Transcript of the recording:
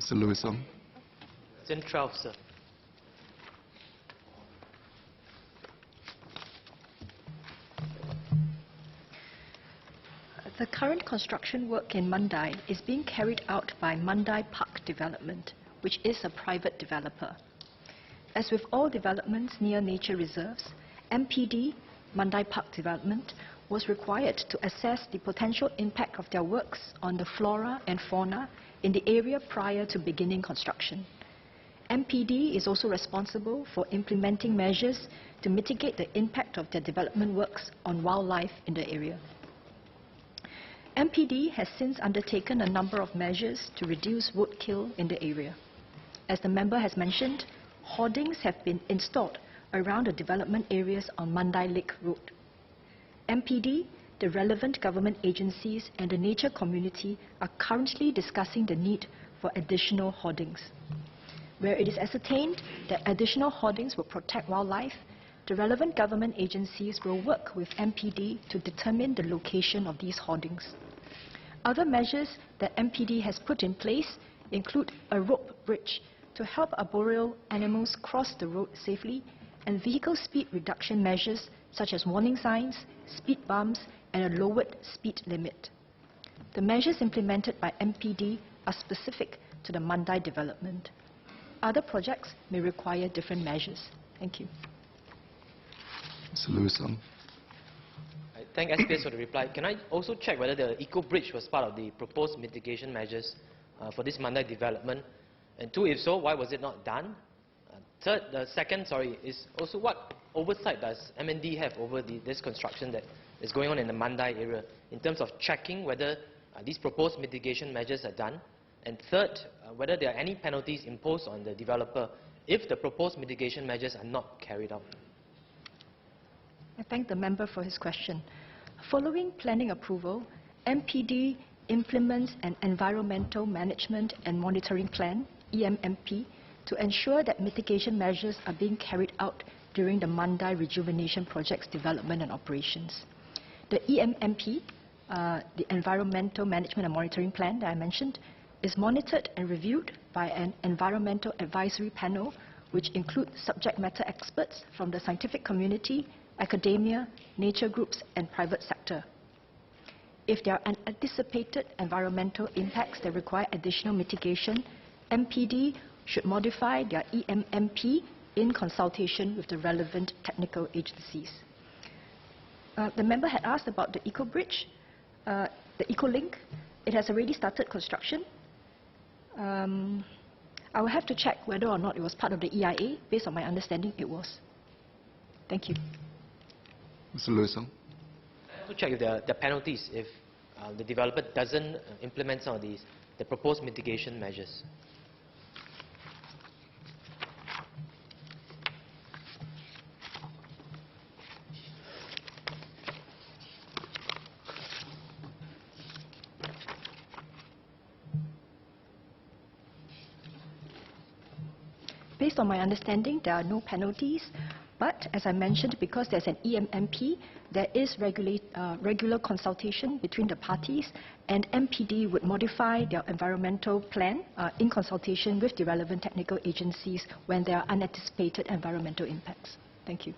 Mr. Lewison. Zone 12, sir. The current construction work in Mandai is being carried out by Mandai Park Development, which is a private developer. As with all developments near nature reserves, MPD, Mandai Park Development, was required to assess the potential impact of their works on the flora and fauna in the area prior to beginning construction. MPD is also responsible for implementing measures to mitigate the impact of their development works on wildlife in the area. MPD has since undertaken a number of measures to reduce roadkill in the area. As the member has mentioned, hoardings have been installed around the development areas on Mandai Lake Road. MPD, the relevant government agencies and the nature community are currently discussing the need for additional hoardings. Where it is ascertained that additional hoardings will protect wildlife, the relevant government agencies will work with MPD to determine the location of these hoardings. Other measures that MPD has put in place include a rope bridge to help arboreal animals cross the road safely and vehicle speed reduction measures such as warning signs, speed bumps, and a lowered speed limit. The measures implemented by MPD are specific to the Mandai development. Other projects may require different measures. Thank you. Mr. Lewison. I thank SPS for the reply. Can I also check whether the eco bridge was part of the proposed mitigation measures for this Mandai development? And two, if so, why was it not done? Second, is also what oversight does MND have over this construction that is going on in the Mandai area in terms of checking whether these proposed mitigation measures are done? And third, whether there are any penalties imposed on the developer if the proposed mitigation measures are not carried out? I thank the member for his question. Following planning approval, MPD implements an Environmental Management and Monitoring Plan, EMMP, to ensure that mitigation measures are being carried out during the Mandai Rejuvenation Project's development and operations. The EMMP, the Environmental Management and Monitoring Plan that I mentioned, is monitored and reviewed by an environmental advisory panel, which includes subject matter experts from the scientific community, academia, nature groups, and private sector. If there are unanticipated environmental impacts that require additional mitigation, MPD should modify their EMMP in consultation with the relevant technical agencies. The member had asked about the Eco Bridge, the Eco Link. It has already started construction. I will have to check whether or not it was part of the EIA. Based on my understanding, it was. Thank you. Mr. Lewison. To check if there are penalties if the developer doesn't implement some of the proposed mitigation measures. Based on my understanding, there are no penalties. But, as I mentioned, because there's an EMMP, there is regular consultation between the parties, and MPD would modify their environmental plan in consultation with the relevant technical agencies when there are unanticipated environmental impacts. Thank you.